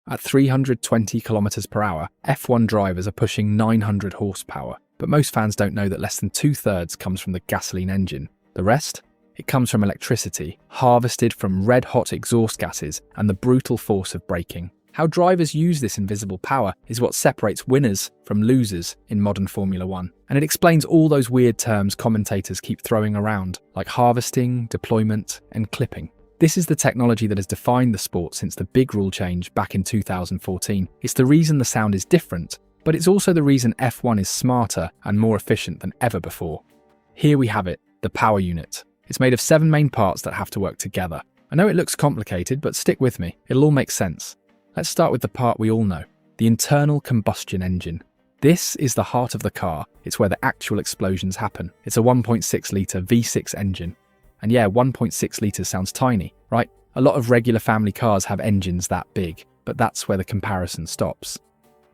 At 320 kilometers per hour, F1 drivers are pushing 900 horsepower, but most fans don't know that less than 2/3 comes from the gasoline engine. The rest? It comes from electricity, harvested from red-hot exhaust gases and the brutal force of braking. How drivers use this invisible power is what separates winners from losers in modern Formula One. And it explains all those weird terms commentators keep throwing around, like harvesting, deployment, and clipping. This is the technology that has defined the sport since the big rule change back in 2014. It's the reason the sound is different, but it's also the reason F1 is smarter and more efficient than ever before. Here we have it, the power unit. It's made of 7 main parts that have to work together. I know it looks complicated, but stick with me, it'll all make sense. Let's start with the part we all know, the internal combustion engine. This is the heart of the car. It's where the actual explosions happen. It's a 1.6 litre V6 engine. And yeah, 1.6 litres sounds tiny, right? A lot of regular family cars have engines that big, but that's where the comparison stops.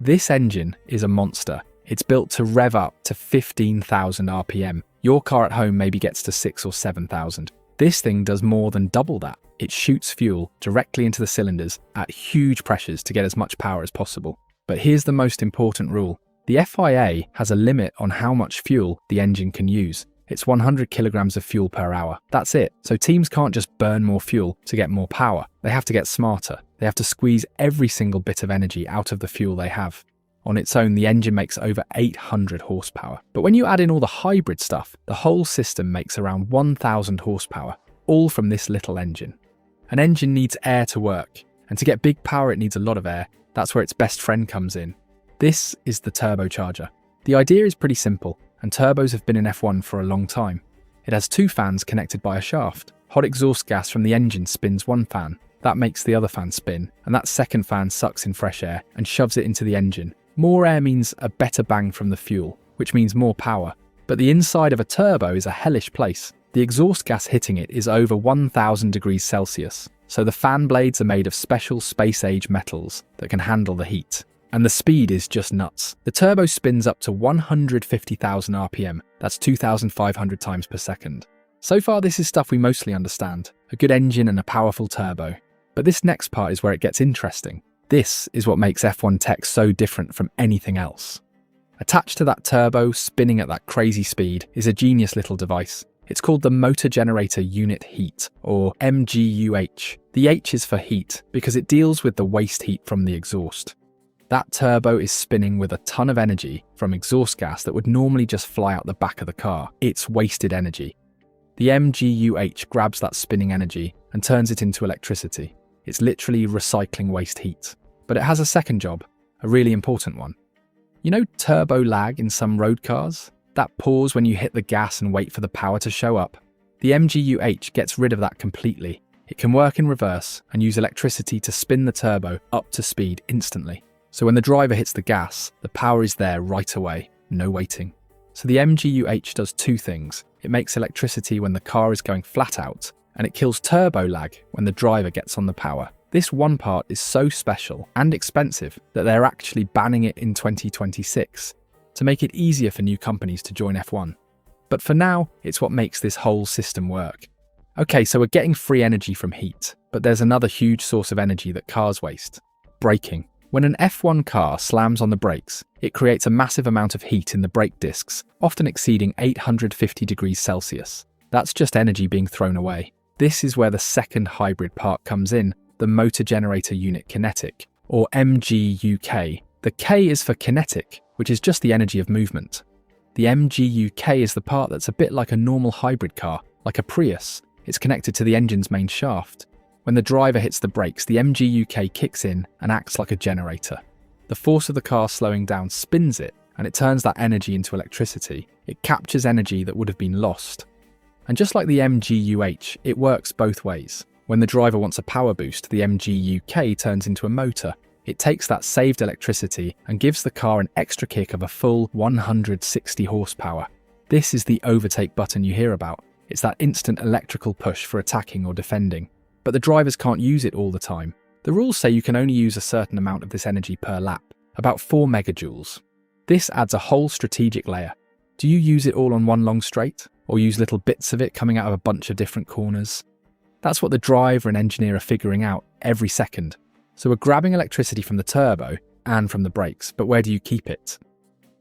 This engine is a monster. It's built to rev up to 15,000 RPM. Your car at home maybe gets to 6,000 or 7,000. This thing does more than double that. It shoots fuel directly into the cylinders at huge pressures to get as much power as possible. But here's the most important rule. The FIA has a limit on how much fuel the engine can use. It's 100 kilograms of fuel per hour. That's it. So teams can't just burn more fuel to get more power. They have to get smarter. They have to squeeze every single bit of energy out of the fuel they have. On its own, the engine makes over 800 horsepower. But when you add in all the hybrid stuff, the whole system makes around 1,000 horsepower, all from this little engine. An engine needs air to work, and to get big power it needs a lot of air. That's where its best friend comes in. This is the turbocharger. The idea is pretty simple, and turbos have been in F1 for a long time. It has 2 fans connected by a shaft. Hot exhaust gas from the engine spins one fan. That makes the other fan spin, and that second fan sucks in fresh air and shoves it into the engine. More air means a better bang from the fuel, which means more power. But the inside of a turbo is a hellish place. The exhaust gas hitting it is over 1,000 degrees Celsius, so the fan blades are made of special space-age metals that can handle the heat. And the speed is just nuts. The turbo spins up to 150,000 RPM, that's 2,500 times per second. So far this is stuff we mostly understand, a good engine and a powerful turbo. But this next part is where it gets interesting. This is what makes F1 tech so different from anything else. Attached to that turbo, spinning at that crazy speed, is a genius little device. It's called the Motor Generator Unit Heat, or MGU-H. The H is for heat, because it deals with the waste heat from the exhaust. That turbo is spinning with a ton of energy from exhaust gas that would normally just fly out the back of the car. It's wasted energy. The MGU-H grabs that spinning energy and turns it into electricity. It's literally recycling waste heat. But it has a second job, a really important one. You know turbo lag in some road cars? That pause when you hit the gas and wait for the power to show up? The MGU-H gets rid of that completely. It can work in reverse and use electricity to spin the turbo up to speed instantly. So when the driver hits the gas, the power is there right away, no waiting. So the MGU-H does 2 things. It makes electricity when the car is going flat out, and it kills turbo lag when the driver gets on the power. This one part is so special and expensive that they're actually banning it in 2026 to make it easier for new companies to join F1. But for now, it's what makes this whole system work. Okay, so we're getting free energy from heat, but there's another huge source of energy that cars waste: braking. When an F1 car slams on the brakes, it creates a massive amount of heat in the brake discs, often exceeding 850 degrees Celsius. That's just energy being thrown away. This is where the second hybrid part comes in, the Motor Generator Unit Kinetic, or MGU-K. The K is for kinetic, which is just the energy of movement. The MGU-K is the part that's a bit like a normal hybrid car, like a Prius. It's connected to the engine's main shaft. When the driver hits the brakes, the MGU-K kicks in and acts like a generator. The force of the car slowing down spins it, and it turns that energy into electricity. It captures energy that would have been lost. And just like the MGU-H, it works both ways. When the driver wants a power boost, the MGU-K turns into a motor. It takes that saved electricity and gives the car an extra kick of a full 160 horsepower. This is the overtake button you hear about. It's that instant electrical push for attacking or defending. But the drivers can't use it all the time. The rules say you can only use a certain amount of this energy per lap, about 4 megajoules. This adds a whole strategic layer. Do you use it all on one long straight, or use little bits of it coming out of a bunch of different corners? That's what the driver and engineer are figuring out every second. So we're grabbing electricity from the turbo and from the brakes, but where do you keep it?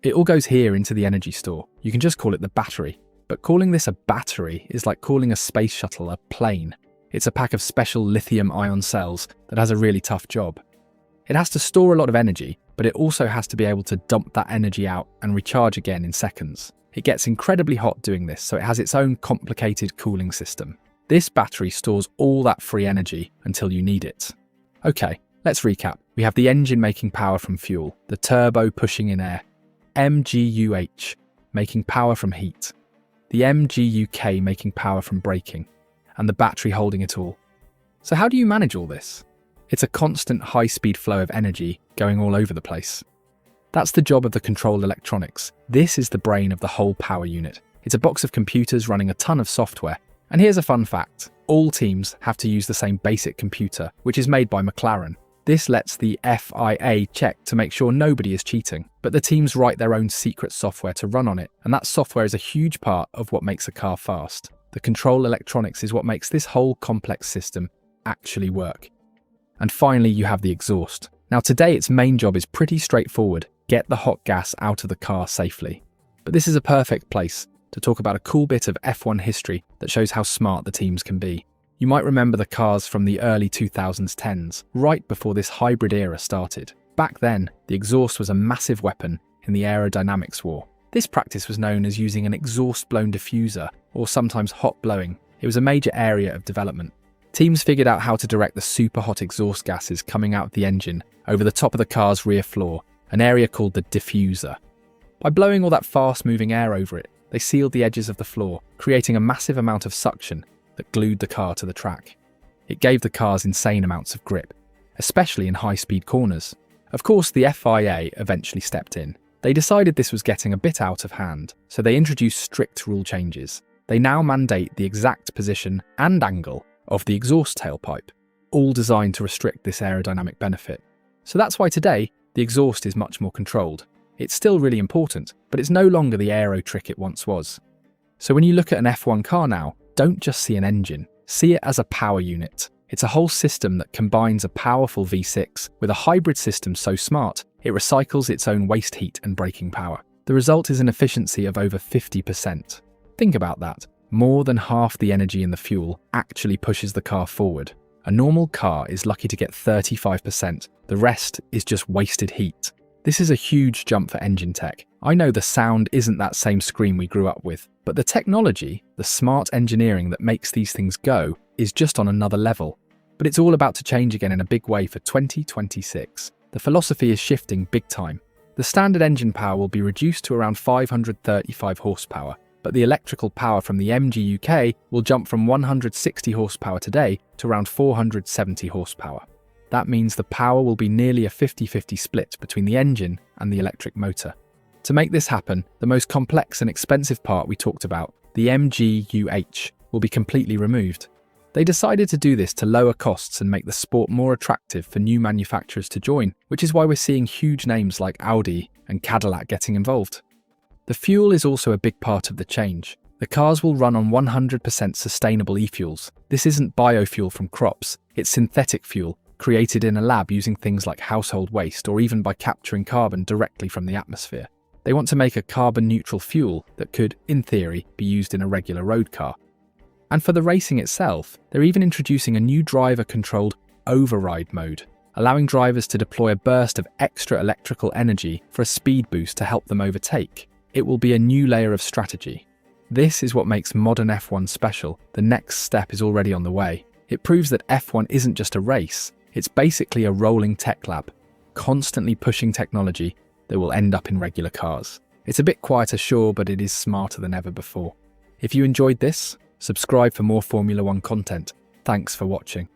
It all goes here into the energy store. You can just call it the battery. But calling this a battery is like calling a space shuttle a plane. It's a pack of special lithium-ion cells that has a really tough job. It has to store a lot of energy, but it also has to be able to dump that energy out and recharge again in seconds. It gets incredibly hot doing this, so it has its own complicated cooling system. This battery stores all that free energy until you need it. Okay, let's recap. We have the engine making power from fuel, the turbo pushing in air, MGU-H making power from heat, the MGU-K making power from braking, and the battery holding it all. So how do you manage all this? It's a constant high-speed flow of energy going all over the place. That's the job of the control electronics. This is the brain of the whole power unit. It's a box of computers running a ton of software. And here's a fun fact. All teams have to use the same basic computer, which is made by McLaren. This lets the FIA check to make sure nobody is cheating. But the teams write their own secret software to run on it, and that software is a huge part of what makes a car fast. The control electronics is what makes this whole complex system actually work. And finally, you have the exhaust. Now today, its main job is pretty straightforward. Get the hot gas out of the car safely. But this is a perfect place to talk about a cool bit of F1 history that shows how smart the teams can be. You might remember the cars from the early 2010s, right before this hybrid era started. Back then, the exhaust was a massive weapon in the aerodynamics war. This practice was known as using an exhaust-blown diffuser, or sometimes hot blowing. It was a major area of development. Teams figured out how to direct the super hot exhaust gases coming out of the engine over the top of the car's rear floor, an area called the diffuser. By blowing all that fast-moving air over it, they sealed the edges of the floor, creating a massive amount of suction that glued the car to the track. It gave the cars insane amounts of grip, especially in high-speed corners. Of course, the FIA eventually stepped in. They decided this was getting a bit out of hand, so they introduced strict rule changes. They now mandate the exact position and angle of the exhaust tailpipe, all designed to restrict this aerodynamic benefit. So that's why today, the exhaust is much more controlled. It's still really important, but it's no longer the aero trick it once was. So when you look at an F1 car now, don't just see an engine, see it as a power unit. It's a whole system that combines a powerful V6 with a hybrid system so smart, it recycles its own waste heat and braking power. The result is an efficiency of over 50%. Think about that. More than half the energy in the fuel actually pushes the car forward. A normal car is lucky to get 35%. The rest is just wasted heat. This is a huge jump for engine tech. I know the sound isn't that same scream we grew up with, but the technology, the smart engineering that makes these things go, is just on another level. But it's all about to change again in a big way for 2026. The philosophy is shifting big time. The standard engine power will be reduced to around 535 horsepower, but the electrical power from the MGU-K will jump from 160 horsepower today to around 470 horsepower. That means the power will be nearly a 50-50 split between the engine and the electric motor. To make this happen, the most complex and expensive part we talked about, the MGU-H, will be completely removed. They decided to do this to lower costs and make the sport more attractive for new manufacturers to join, which is why we're seeing huge names like Audi and Cadillac getting involved. The fuel is also a big part of the change. The cars will run on 100% sustainable e-fuels. This isn't biofuel from crops, it's synthetic fuel, created in a lab using things like household waste or even by capturing carbon directly from the atmosphere. They want to make a carbon-neutral fuel that could, in theory, be used in a regular road car. And for the racing itself, they're even introducing a new driver-controlled override mode, allowing drivers to deploy a burst of extra electrical energy for a speed boost to help them overtake. It will be a new layer of strategy. This is what makes modern F1 special. The next step is already on the way. It proves that F1 isn't just a race, it's basically a rolling tech lab, constantly pushing technology that will end up in regular cars. It's a bit quieter, sure, but it is smarter than ever before. If you enjoyed this, subscribe for more Formula One content. Thanks for watching.